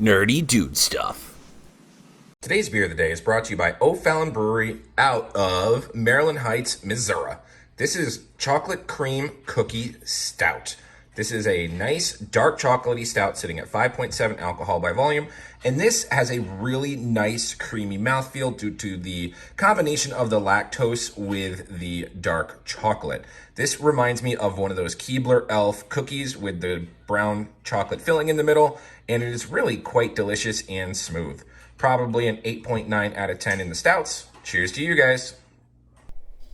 nerdy dude stuff. Today's beer of the day is brought to you by O'Fallon Brewery out of Maryland Heights, Missouri. This is Chocolate Cream Cookie Stout. This is a nice dark chocolatey stout sitting at 5.7 alcohol by volume, and this has a really nice creamy mouthfeel due to the combination of the lactose with the dark chocolate. This reminds me of one of those Keebler Elf cookies with the brown chocolate filling in the middle, and it is really quite delicious and smooth. Probably an 8.9 out of 10 in the stouts. Cheers to you guys.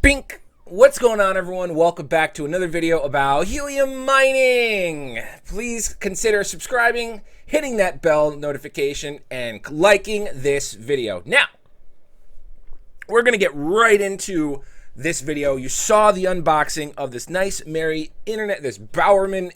Bink! What's going on, everyone? Welcome back to another video about helium mining. Please consider subscribing, hitting that bell notification, and liking this video. Now, we're going to get right into this video. You saw the unboxing of this nice Merry Internet, this Bowerman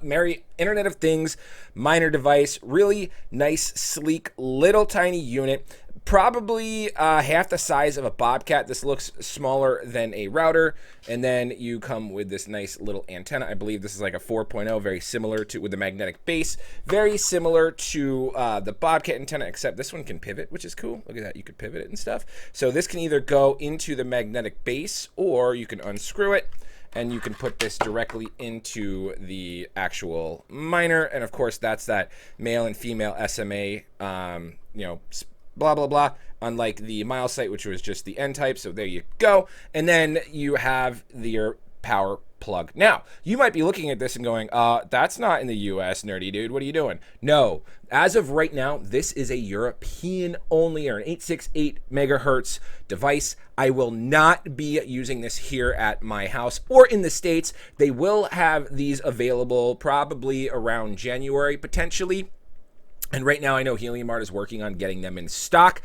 Merry Internet of Things miner device. Really nice, sleek, little tiny unit. Probably half the size of a Bobcat. This looks smaller than a router. And then you come with this nice little antenna. I believe this is like a 4.0, very similar to, with the magnetic base. Very similar to the Bobcat antenna, except this one can pivot, which is cool. Look at that, you could pivot it and stuff. So this can either go into the magnetic base, or you can unscrew it, and you can put this directly into the actual miner. And of course, that's that male and female SMA, blah, blah, blah, unlike the Miles site, which was just the N type. So there you go. And then you have your power plug. Now, you might be looking at this and going, that's not in the US, nerdy dude. What are you doing? No. As of right now, this is a European only, or an 868 megahertz device. I will not be using this here at my house or in the States. They will have these available probably around January, potentially. And right now, I know Helium is working on getting them in stock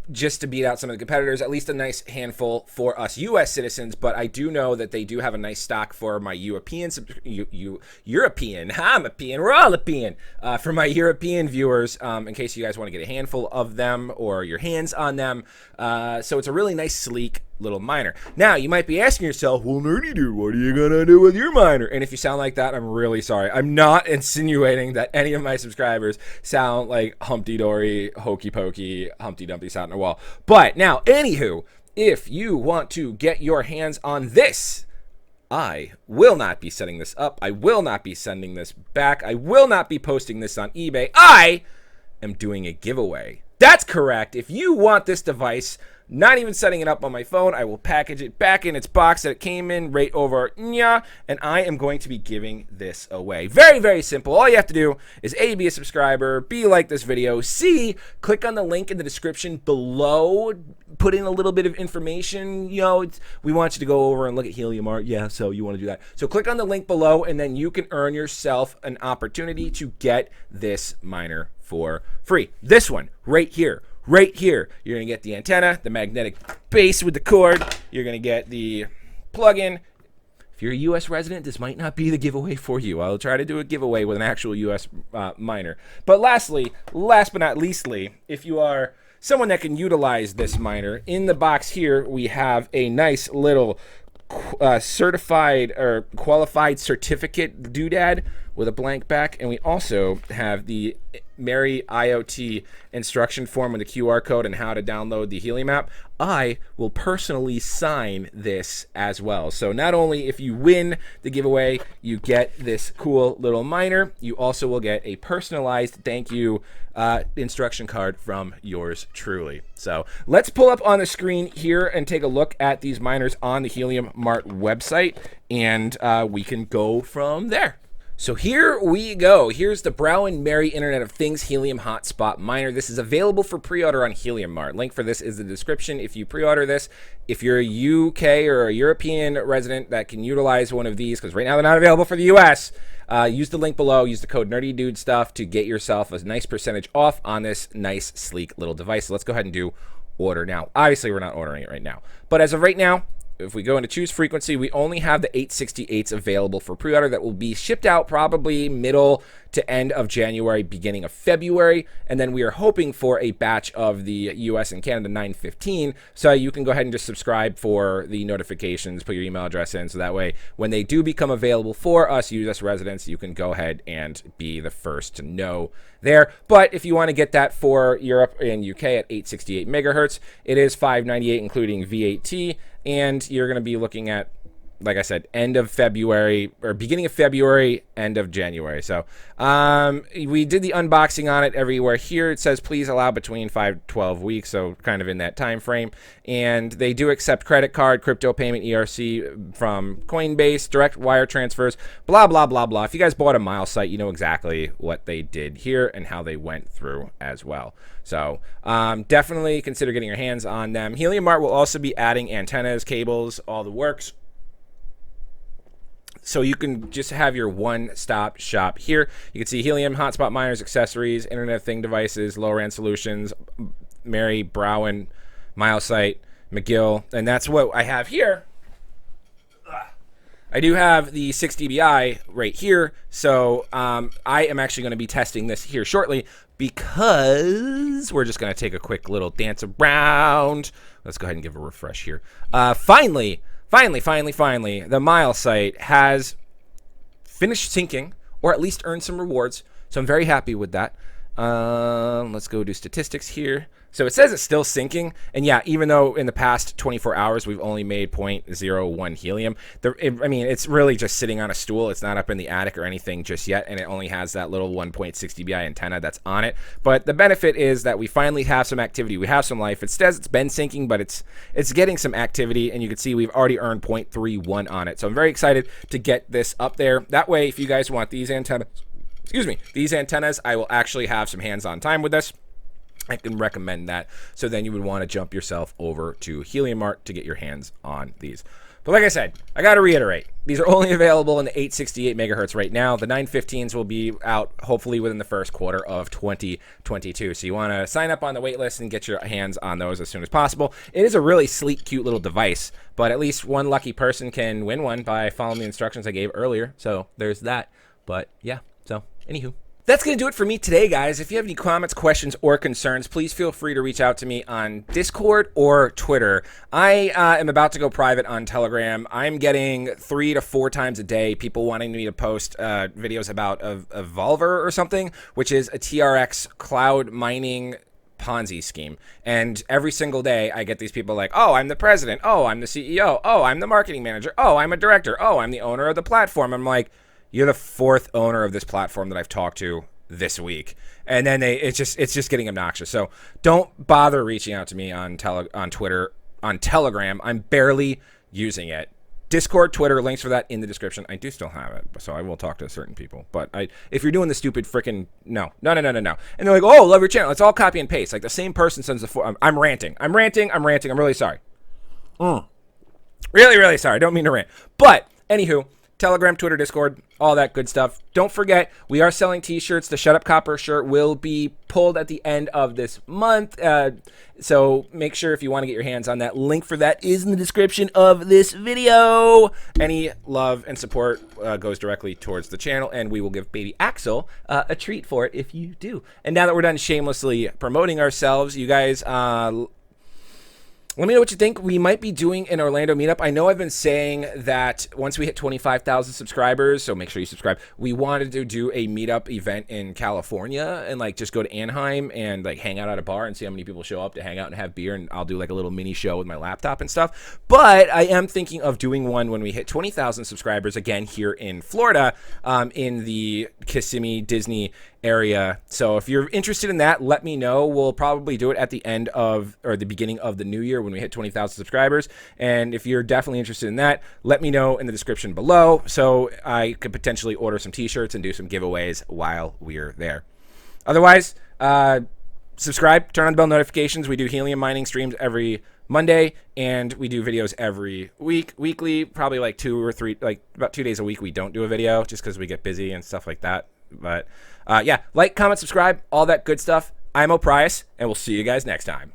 just to beat out some of the competitors, at least a nice handful for us U.S. citizens. But I do know that they do have a nice stock for my European, I'm a peon, we're all a peon, for my European viewers, in case you guys want to get a handful of them or your hands on them. So it's a really nice, sleek little miner. Now, you might be asking yourself, well, nerdy dude, what are you gonna do with your miner? And if you sound like that, I'm really sorry. I'm not insinuating that any of my subscribers sound like Humpty Dory, Hokey Pokey, Humpty Dumpty sat in a wall. But now, anywho, if you want to get your hands on this, I will not be setting this up. I will not be sending this back. I will not be posting this on eBay. I am doing a giveaway. That's correct. If you want this device, not even setting it up on my phone, I will package it back in its box that it came in right over, and I am going to be giving this away. Very, very simple. All you have to do is A, be a subscriber, B, like this video, C, click on the link in the description below, put in a little bit of information. We want you to go over and look at Helium art. Yeah, so you want to do that. So click on the link below, and then you can earn yourself an opportunity to get this miner for free. This one right here. Right here, you're going to get the antenna, the magnetic base with the cord. You're going to get the plug-in. If you're a U.S. resident, this might not be the giveaway for you. I'll try to do a giveaway with an actual U.S. miner. But last but not leastly, if you are someone that can utilize this miner, in the box here, we have a nice little certified or qualified certificate doodad with a blank back, and we also have the MerryIoT instruction form with a QR code and how to download the Helium app. I will personally sign this as well. So not only if you win the giveaway, you get this cool little miner, you also will get a personalized thank you instruction card from yours truly. So let's pull up on the screen here and take a look at these miners on the Helium Mart website, and we can go from there. So here we go. Here's the Brown Merry Internet of Things Helium Hotspot Miner. This is available for pre-order on Helium Mart. Link for this is in the description if you pre-order this. If you're a UK or a European resident that can utilize one of these, because right now they're not available for the US, use the link below. Use the code NerdyDudeStuff to get yourself a nice percentage off on this nice, sleek little device. So let's go ahead and do order now. Obviously, we're not ordering it right now. But as of right now, if we go into choose frequency, we only have the 868s available for pre-order that will be shipped out probably middle to end of January, beginning of February. And then we are hoping for a batch of the US and Canada 915. So you can go ahead and just subscribe for the notifications, put your email address in. So that way, when they do become available for us US residents, you can go ahead and be the first to know there. But if you want to get that for Europe and UK at 868 megahertz, it is $598 including VAT, and you're going to be looking at, like I said, end of February or beginning of February, end of January. So we did the unboxing on it everywhere. Here it says please allow between 5 to 12 weeks, so kind of in that time frame. And they do accept credit card, crypto payment, ERC from Coinbase, direct wire transfers, blah, blah, blah, blah. If you guys bought a Mile site, you know exactly what they did here and how they went through as well. So definitely consider getting your hands on them. Helium Mart will also be adding antennas, cables, all the works. So you can just have your one-stop shop here. You can see Helium, hotspot miners, accessories, Internet of Thing devices, low-RAN solutions, Merry, Browen, MileSite, McGill, and that's what I have here. I do have the 6 dBi right here, so I am actually going to be testing this here shortly because we're just going to take a quick little dance around. Let's go ahead and give a refresh here. Finally, the Mile site has finished syncing, or at least earned some rewards. So I'm very happy with that. Let's go do statistics here. So it says it's still syncing. And yeah, even though in the past 24 hours we've only made 0.01 helium, I mean, it's really just sitting on a stool. It's not up in the attic or anything just yet. And it only has that little 1.6 dBi antenna that's on it. But the benefit is that we finally have some activity. We have some life. It says it's been syncing, but it's getting some activity. And you can see we've already earned 0.31 on it. So I'm very excited to get this up there. That way, if you guys want these antennas, I will actually have some hands-on time with this. I can recommend that. So then you would want to jump yourself over to Helium Mart to get your hands on these. But like I said, I got to reiterate, these are only available in the 868 megahertz right now. The 915s will be out hopefully within the first quarter of 2022. So you want to sign up on the wait list and get your hands on those as soon as possible. It is a really sleek, cute little device, but at least one lucky person can win one by following the instructions I gave earlier. So there's that. But yeah, so anywho. That's going to do it for me today, guys. If you have any comments, questions, or concerns, please feel free to reach out to me on Discord or Twitter. I am about to go private on Telegram. I'm getting 3 to 4 times a day people wanting me to post videos about a Volver or something, which is a TRX cloud mining Ponzi scheme. And every single day I get these people like, oh, I'm the president. Oh, I'm the CEO. Oh, I'm the marketing manager. Oh, I'm a director. Oh, I'm the owner of the platform. I'm like, you're the 4th owner of this platform that I've talked to this week. And then it's just getting obnoxious. So don't bother reaching out to me on Twitter, on Telegram. I'm barely using it. Discord, Twitter, links for that in the description. I do still have it, so I will talk to certain people. But if you're doing the stupid freaking no. And they're like, oh, love your channel. It's all copy and paste. Like the same person sends the I'm ranting. I'm really sorry. Really sorry. I don't mean to rant. But anywho, Telegram, Twitter, Discord, all that good stuff. Don't forget, we are selling t-shirts. The Shut Up Copper shirt will be pulled at the end of this month. So make sure if you want to get your hands on that, link for that is in the description of this video. Any love and support goes directly towards the channel, and we will give baby Axel a treat for it if you do. And now that we're done shamelessly promoting ourselves, you guys... let me know what you think. We might be doing an Orlando meetup. I know I've been saying that once we hit 25,000 subscribers, so make sure you subscribe, we wanted to do a meetup event in California and like just go to Anaheim and like hang out at a bar and see how many people show up to hang out and have beer, and I'll do like a little mini show with my laptop and stuff. But I am thinking of doing one when we hit 20,000 subscribers again here in Florida, in the Kissimmee Disney area. So if you're interested in that, let me know. We'll probably do it at the end of or the beginning of the new year when we hit 20,000 subscribers. And if you're definitely interested in that, let me know in the description below so I could potentially order some t-shirts and do some giveaways while we're there. Otherwise, subscribe, turn on the bell notifications. We do helium mining streams every Monday, and we do videos every weekly, probably like 2 or 3, like about 2 days a week. We don't do a video just because we get busy and stuff like that. But yeah, like, comment, subscribe, all that good stuff. I'm O'Price, and we'll see you guys next time.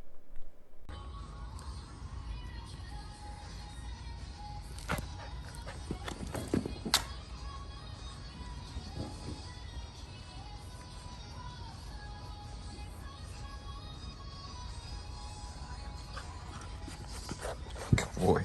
Good boy.